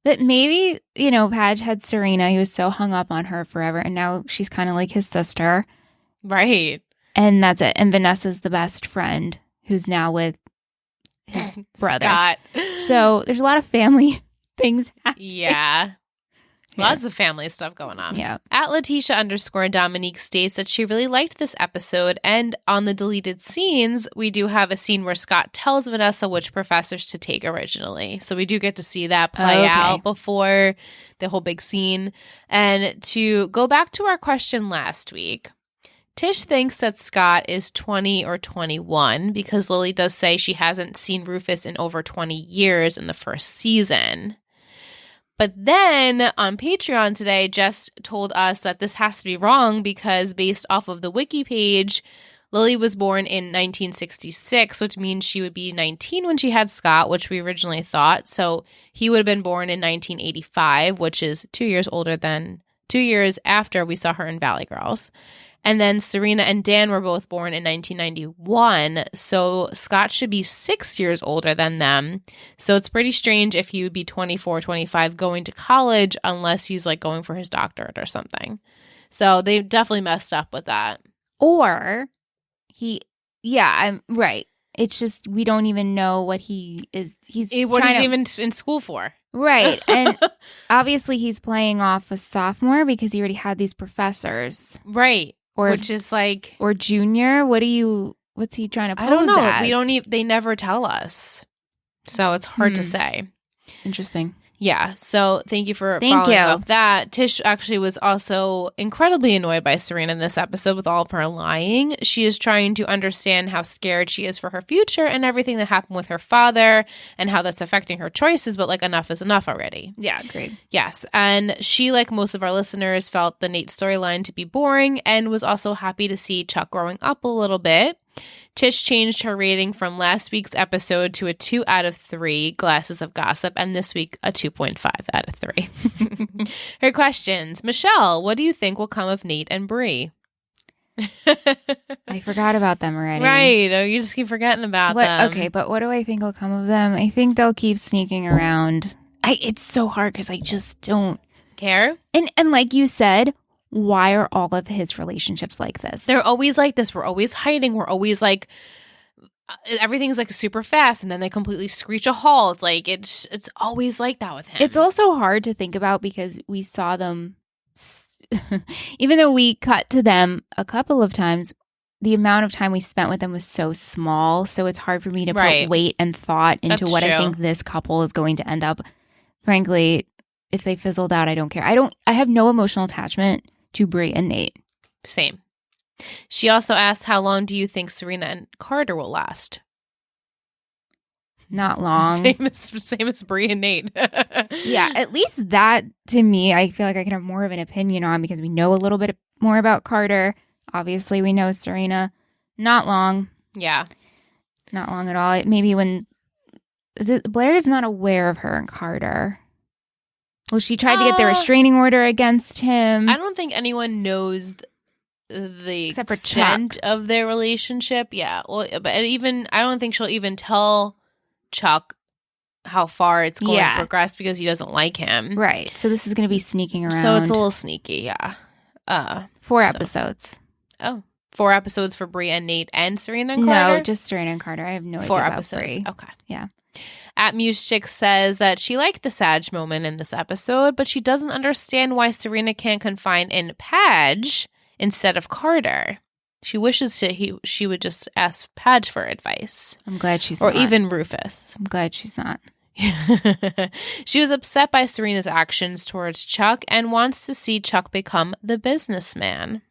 maybe, you know, Padge had Serena. He was so hung up on her forever. And now she's kind of like his sister. Right. And that's it. And Vanessa's the best friend who's now with his brother. Scott. So there's a lot of family things happening. Yeah. Lots of family stuff going on. Yeah. At Letitia_Dominique states that she really liked this episode. And on the deleted scenes, we do have a scene where Scott tells Vanessa which professors to take originally. So we do get to see that play out before the whole big scene. And to go back to our question last week, Tish thinks that Scott is 20 or 21 because Lily does say she hasn't seen Rufus in over 20 years in the first season. But then on Patreon today, Jess told us that this has to be wrong because based off of the wiki page, Lily was born in 1966, which means she would be 19 when she had Scott, which we originally thought. So he would have been born in 1985, which is 2 years after we saw her in Valley Girls. And then Serena and Dan were both born in 1991, so Scott should be 6 years older than them. So it's pretty strange if he would be 24, 25 going to college unless he's like going for his doctorate or something. So they definitely messed up with that. Or I'm right. It's just we don't even know what he is. What he's even in school for. Right. And obviously he's playing off a sophomore because he already had these professors. Right. Which is like... Or junior? What's he trying to pose I don't know. as? They never tell us. So it's hard to say. Interesting. Yeah. So thank you for following up that. Tish actually was also incredibly annoyed by Serena in this episode with all of her lying. She is trying to understand how scared she is for her future and everything that happened with her father and how that's affecting her choices, but like enough is enough already. Yeah, agreed. Yes. And she, like most of our listeners, felt the Nate storyline to be boring and was also happy to see Chuck growing up a little bit. Tish changed her rating from last week's episode to a 2 out of 3 glasses of gossip, and this week a 2.5 out of 3. Her questions. Michelle, what do you think will come of Nate and Bree? I forgot about them already. Right. Oh, you just keep forgetting about them. Okay, but what do I think will come of them? I think they'll keep sneaking around. It's so hard because I just don't care. And like you said, why are all of his relationships like this? They're always like this. We're always hiding. We're always like, everything's like super fast and then they completely screech a halt. It's like, it's always like that with him. It's also hard to think about because we saw them even though we cut to them a couple of times, the amount of time we spent with them was so small. So it's hard for me to put weight and thought into what I think this couple is going to end up. Frankly, if they fizzled out, I don't care. I have no emotional attachment to Bree and Nate. Same. She also asked, how long do you think Serena and Carter will last? Not long. Same as Bree and Nate. Yeah, at least that, to me, I feel like I can have more of an opinion on because we know a little bit more about Carter. Obviously, we know Serena. Not long. Yeah. Not long at all. Maybe when Blair is not aware of her and Carter. Well, she tried to get the restraining order against him. I don't think anyone knows the extent of their relationship. Yeah. Well, but I don't think she'll even tell Chuck how far it's going to progress because he doesn't like him. Right. So this is going to be sneaking around. So it's a little sneaky, yeah. 4 episodes. Oh, 4 episodes for Bree and Nate and Serena and Carter? No, just Serena and Carter. I have no idea 4 about episodes. Bree. Okay. Yeah. At Muse Chick says that she liked the Sag moment in this episode, but she doesn't understand why Serena can't confide in Padge instead of Carter. She wishes she would just ask Padge for advice. I'm glad she's not. Or not. even Rufus. I'm glad she's not. She was upset by Serena's actions towards Chuck and wants to see Chuck become the businessman.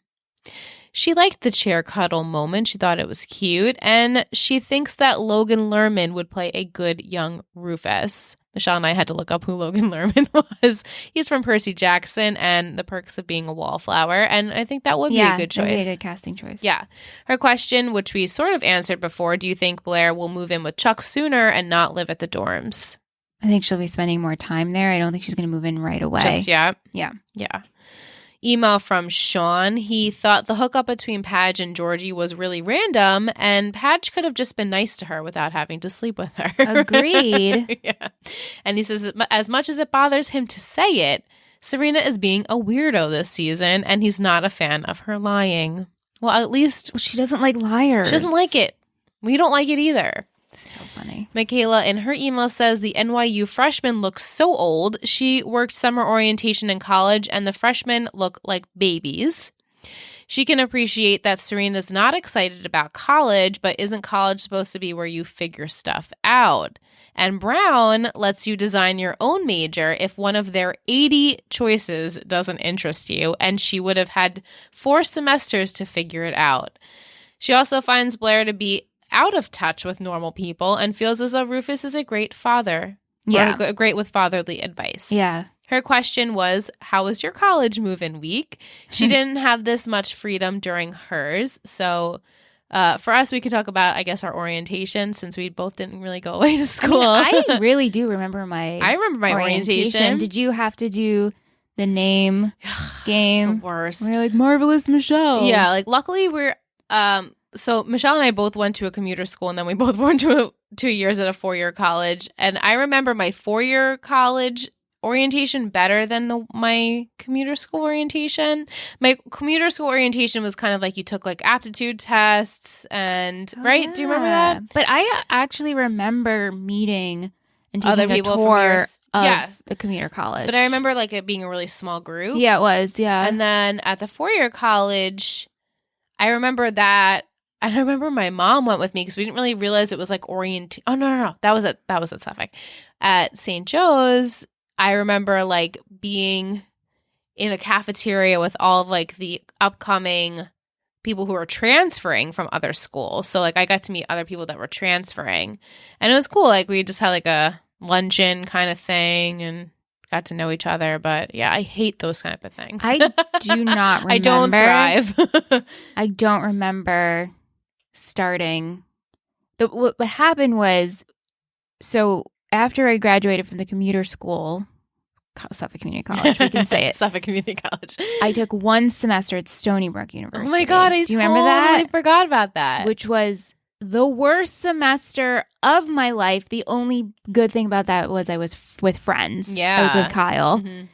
She liked the chair cuddle moment. She thought it was cute. And she thinks that Logan Lerman would play a good young Rufus. Michelle and I had to look up who Logan Lerman was. He's from Percy Jackson and The Perks of Being a Wallflower. And I think that would be a good choice. That'd be a good casting choice. Yeah. Her question, which we sort of answered before, do you think Blair will move in with Chuck sooner and not live at the dorms? I think she'll be spending more time there. I don't think she's going to move in right away. Just yet? Yeah. Yeah. Email from Sean. He thought the hookup between Padge and Georgie was really random, and Padge could have just been nice to her without having to sleep with her. Agreed. Yeah. And he says, as much as it bothers him to say it, Serena is being a weirdo this season, and he's not a fan of her lying. Well, at least... Well, she doesn't like liars. She doesn't like it. We don't like it either. So funny. Michaela in her email says the NYU freshman looks so old. She worked summer orientation in college and the freshmen look like babies. She can appreciate that Serena's not excited about college, but isn't college supposed to be where you figure stuff out? And Brown lets you design your own major if one of their 80 choices doesn't interest you, and she would have had 4 semesters to figure it out. She also finds Blair to be out of touch with normal people and feels as though Rufus is a great father. Yeah. Great with fatherly advice. Yeah. Her question was, how was your college move-in week? She didn't have this much freedom during hers. So for us, we could talk about, I guess, our orientation since we both didn't really go away to school. I really do remember my orientation. Did you have to do the name game? It's the worst. We're like, Marvelous Michelle. Yeah, like luckily we're... So Michelle and I both went to a commuter school, and then we both went to 2 years at a 4-year college. And I remember my 4-year college orientation better than my commuter school orientation. My commuter school orientation was kind of like you took like aptitude tests and right? Yeah. Do you remember that? But I actually remember meeting and taking Other a people tour from of the commuter college. But I remember like it being a really small group. Yeah, it was. Yeah. And then at the 4-year college, I remember that. And I remember my mom went with me because we didn't really realize it was like orientation. Oh, no. That was at Suffolk. At St. Joe's, I remember like being in a cafeteria with all of like the upcoming people who were transferring from other schools. So like I got to meet other people that were transferring. And it was cool. Like we just had like a luncheon kind of thing and got to know each other. But yeah, I hate those kind of things. I do not remember. I don't thrive. I don't remember starting. What happened was, so after I graduated from the commuter school, Suffolk Community College, we can say it. Suffolk Community College. I took 1 semester at Stony Brook University. Oh my God, do you remember that? I forgot about that. Which was the worst semester of my life. The only good thing about that was I was with friends. Yeah. I was with Kyle. Mm-hmm.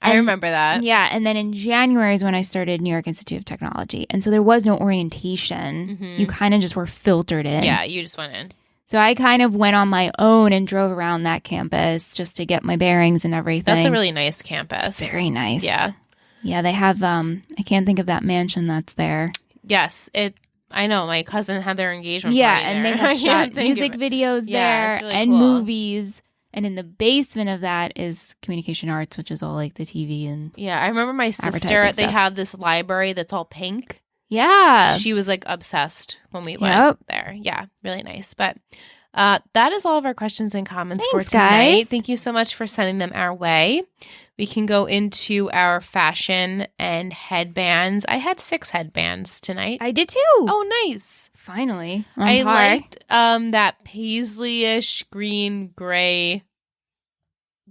I remember that. Yeah. And then in January is when I started New York Institute of Technology. And so there was no orientation. Mm-hmm. You kind of just were filtered in. Yeah, you just went in. So I kind of went on my own and drove around that campus just to get my bearings and everything. That's a really nice campus. It's very nice. Yeah. Yeah, they have, I can't think of that mansion that's there. Yes, I know. My cousin had their engagement Yeah, party there. and they have shot music videos there really and cool. movies. And in the basement of that is communication arts, which is all like the TV and yeah. I remember my sister. advertising They stuff. have this library that's all pink. Yeah. She was like obsessed when we went there. Yeah, really nice. But that is all of our questions and comments for tonight. Guys. Thank you so much for sending them our way. We can go into our fashion and headbands. I had 6 headbands tonight. I did too. Oh, nice. Finally. I liked that paisley-ish green gray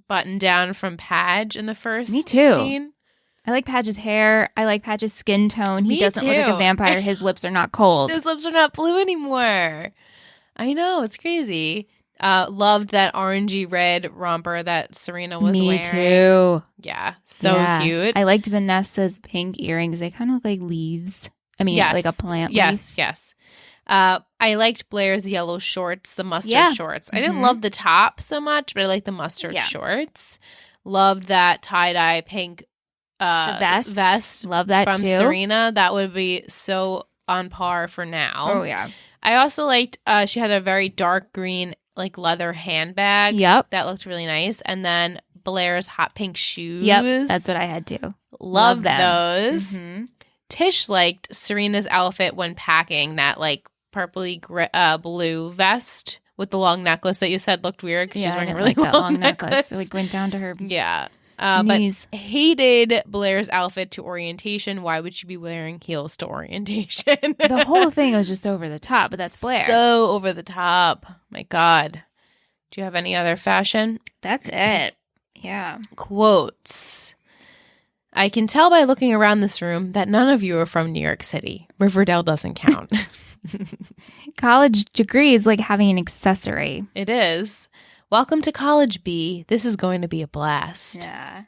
button down from Padge in the first Me too. scene. I like Padge's hair. I like Padge's skin tone. He doesn't look like a vampire. His lips are not cold. His lips are not blue anymore. I know. It's crazy. Loved that orangey red romper that Serena was wearing. Me too. Yeah. So cute. I liked Vanessa's pink earrings. They kind of look like leaves. I mean, like a plant leaf. Yes. I liked Blair's yellow shorts, the mustard shorts. I didn't love the top so much, but I liked the mustard shorts. Loved that tie-dye pink the vest. Love that from too. Serena. That would be so on par for now. Oh, yeah. I also liked, she had a very dark green, like leather handbag. Yep. That looked really nice. And then Blair's hot pink shoes. Yep. That's what I had too. Love those. Mm-hmm. Tish liked Serena's outfit when packing, that like purpley blue vest with the long necklace that you said looked weird because she's wearing a really long necklace. It like went down to her knees. But hated Blair's outfit to orientation. Why would she be wearing heels to orientation? The whole thing was just over the top, but that's Blair. So over the top. My God. Do you have any other fashion? That's it. Yeah. Quotes. I can tell by looking around this room that none of you are from New York City. Riverdale doesn't count. College degree is like having an accessory. It is. Welcome to college, B. This is going to be a blast. Yeah.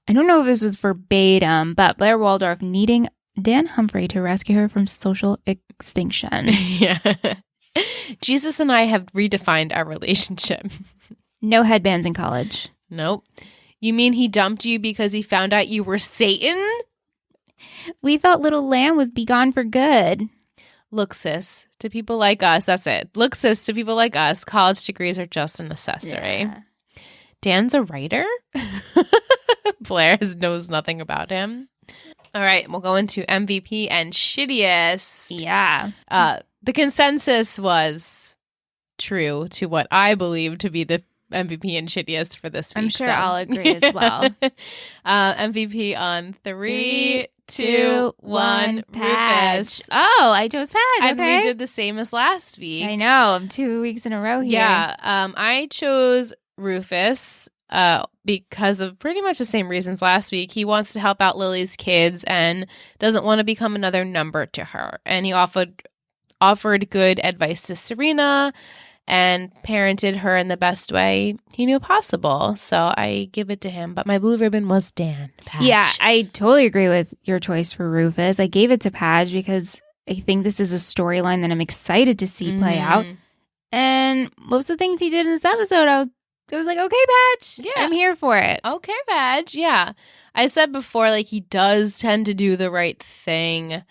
I don't know if this was verbatim, but Blair Waldorf needing Dan Humphrey to rescue her from social extinction. Yeah. Jesus and I have redefined our relationship. No headbands in college. Nope. You mean he dumped you because he found out you were Satan? We thought little lamb would be gone for good. Look, sis, to people like us, that's it. Look, sis, to people like us, college degrees are just a necessary. Yeah. Dan's a writer? Blair knows nothing about him. All right, we'll go into MVP and shittiest. Yeah. The consensus was true to what I believe to be the MVP and shittiest for this week. I'm sure I'll agree as well. MVP on 3, 2, 1, Rufus. Oh, I chose Padge. And okay. we did the same as last week. I know. I'm 2 weeks in a row here. Yeah. I chose Rufus because of pretty much the same reasons last week. He wants to help out Lily's kids and doesn't want to become another number to her. And he offered good advice to Serena and parented her in the best way he knew possible. So I give it to him. But my blue ribbon was Dan. Padge. Yeah, I totally agree with your choice for Rufus. I gave it to Padge because I think this is a storyline that I'm excited to see play out. And most of the things he did in this episode, I was like, okay, Padge. Yeah. I'm here for it. Okay, Padge. Yeah. I said before, like, he does tend to do the right thing.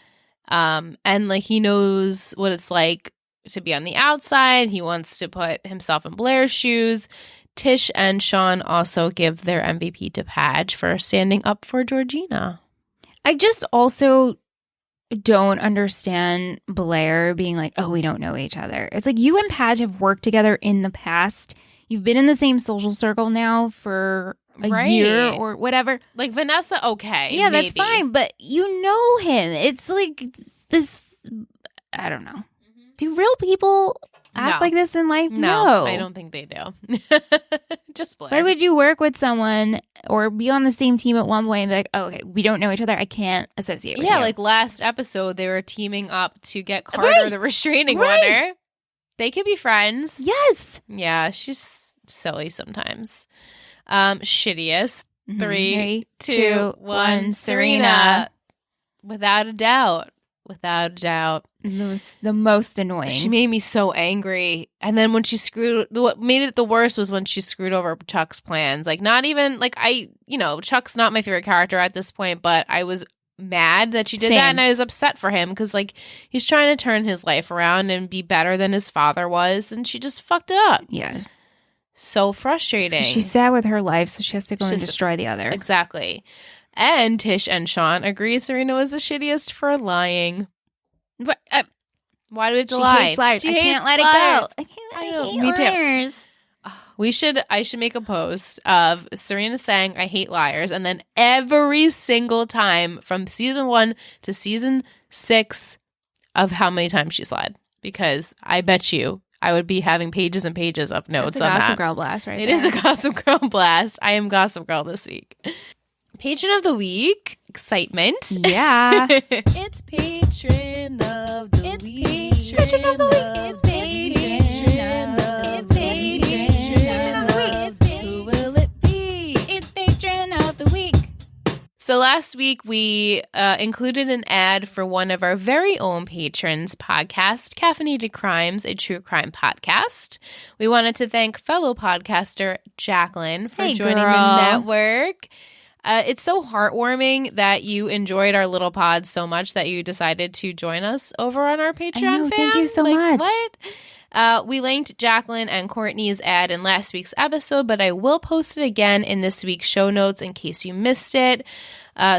And, like, he knows what it's like to be on the outside. He wants to put himself in Blair's shoes. Tish and Sean also give their MVP to Padge for standing up for Georgina. I just also don't understand Blair being like, oh, we don't know each other. It's like you and Padge have worked together in the past. You've been in the same social circle now for a year or whatever. Like Vanessa, okay. Yeah, maybe. that's fine. But you know him. It's like this, I don't know. Do real people act like this in life? No, I don't think they do. Just Blair. Why would you work with someone or be on the same team at one point and be like, oh, okay, we don't know each other. I can't associate with you. Yeah, like last episode, they were teaming up to get Carter the restraining order. They could be friends. Yes. Yeah, she's silly sometimes. Shittiest. 3, 2, 1, Serena. Without a doubt. without a doubt. The most annoying. She made me so angry. And then when she what made it the worst was when she screwed over Chuck's plans. Like, not even, like, Chuck's not my favorite character at this point, but I was mad that she did that, and I was upset for him because, like, he's trying to turn his life around and be better than his father was, and she just fucked it up. Yeah. So frustrating. She's sad with her life, so she has to go and destroy the other. Exactly. And Tish and Sean agree Serena was the shittiest for lying. But why do we have to lie? Hates liars. She I can't let liars. it go. I hate liars. I should make a post of Serena saying I hate liars, and then every single time from season 1 to season 6 of how many times she's lied. Because I bet you I would be having pages and pages of notes on that. Gossip Girl blast right there. It is a Gossip Girl blast. I am Gossip Girl this week. Patron of the week, excitement. Yeah. It's Patron of the week. Patron of the week. It's Patron of the week. Who will it be? It's Patron of the week. So last week we included an ad for one of our very own patrons' podcast, Caffeinated Crimes, a true crime podcast. We wanted to thank fellow podcaster Jacqueline for joining the network. It's so heartwarming that you enjoyed our little pod so much that you decided to join us over on our Patreon. Thank you so much. What? We linked Jacqueline and Courtney's ad in last week's episode, but I will post it again in this week's show notes in case you missed it.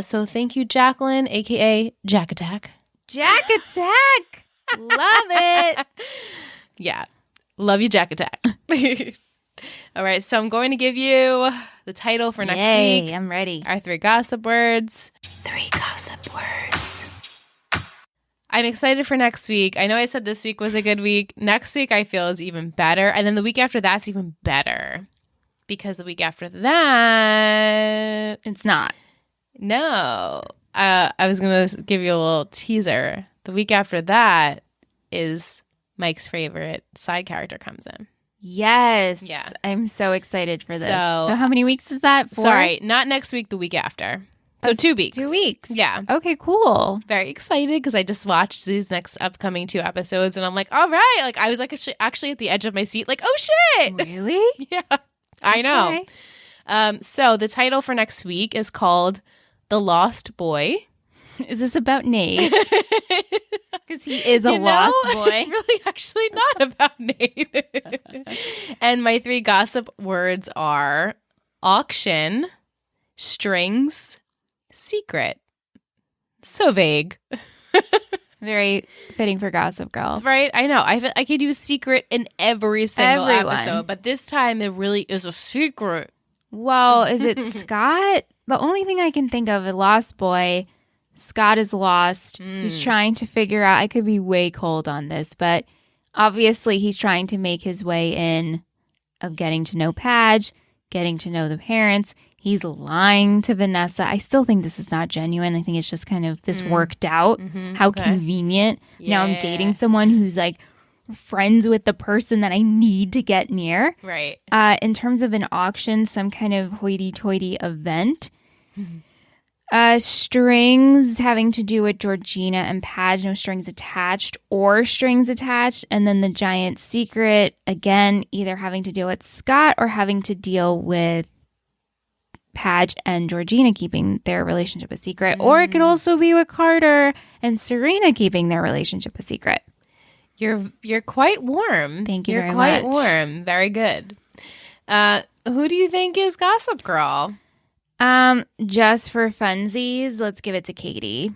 So thank you, Jacqueline, a.k.a. Jack Attack. Jack Attack! Love it! Yeah. Love you, Jack Attack. All right, so I'm going to give you the title for next week. I'm ready. Our 3 gossip words. 3 gossip words. I'm excited for next week. I know I said this week was a good week. Next week I feel is even better. And then the week after that's even better. Because the week after that... It's not. No. I was going to give you a little teaser. The week after that is Mike's favorite side character comes in. Yes. Yeah. I'm so excited for this. So how many weeks is that? 4? Sorry, not next week, the week after. So 2 weeks. 2 weeks. Yeah. Okay, cool. Very excited because I just watched these next upcoming 2 episodes and I'm like, all right. Like, I was like actually at the edge of my seat, like, oh shit. Really? Yeah. I know. So the title for next week is called The Lost Boy. Is this about Nate? Because he is a lost boy. It's really actually not about Nate. And my 3 gossip words are auction, strings, secret. So vague. Very fitting for Gossip Girl. Right? I know. I could use secret in every single episode, but this time it really is a secret. Well, is it Scott? The only thing I can think of, a lost boy... Scott is lost. He's trying to figure out, I could be way cold on this, but obviously he's trying to make his way in of getting to know Padge, getting to know the parents. He's lying to Vanessa. I still think this is not genuine. I think it's just kind of this worked out. How convenient. Yeah. Now I'm dating someone who's like friends with the person that I need to get near. Right. In terms of an auction, some kind of hoity-toity event. Strings having to do with Georgina and Padge, no strings attached or strings attached. And then the giant secret, again, either having to deal with Scott or having to deal with Padge and Georgina keeping their relationship a secret. Or it could also be with Carter and Serena keeping their relationship a secret. You're quite warm. Thank you You're very quite much. warm. Very good. Who do you think is Gossip Girl? Just for funsies, let's give it to Katie.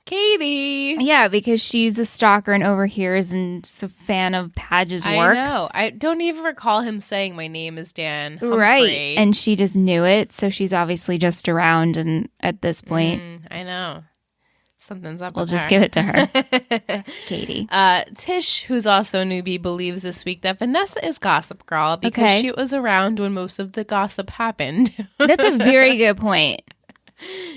Katie. Yeah, because she's a stalker and overhears and is a fan of Padge's work. I know. I don't even recall him saying my name is Dan Humphrey. Right. And she just knew it, so she's obviously just around and at this point. I know. Something's up We'll with just her. give it to her. Katie. Tish, who's also a newbie, believes this week that Vanessa is Gossip Girl because she was around when most of the gossip happened. That's a very good point.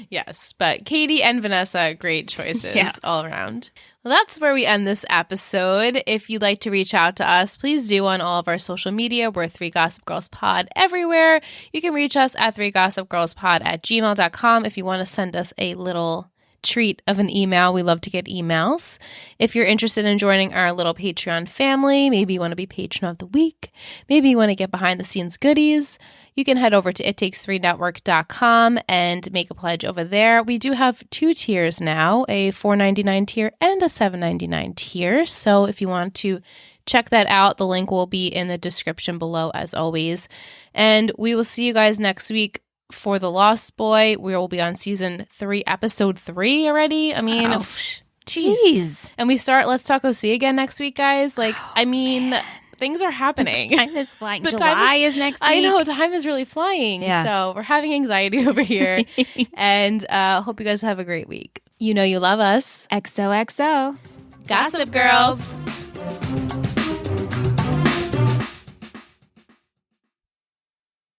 Yes, but Katie and Vanessa, great choices all around. Well, that's where we end this episode. If you'd like to reach out to us, please do on all of our social media. We're 3 Gossip Girls Pod everywhere. You can reach us at 3gossipgirlspod@gmail.com if you want to send us a little treat of an email. We love to get emails. If you're interested in joining our little Patreon family, maybe you want to be patron of the week, maybe you want to get behind the scenes goodies, you can head over to ittakes3network.com and make a pledge over there. We do have 2 tiers now, a $4.99 tier and a $7.99 tier. So if you want to check that out, the link will be in the description below as always. And we will see you guys next week for The Lost Boy. We will be on season 3, episode 3 already. I mean, jeez. And we start Let's Talk OC again next week, guys. Like, things are happening. Time is flying. July is next week. I know. Time is really flying. Yeah. So we're having anxiety over here. And hope you guys have a great week. You know you love us. XOXO. Gossip Girls.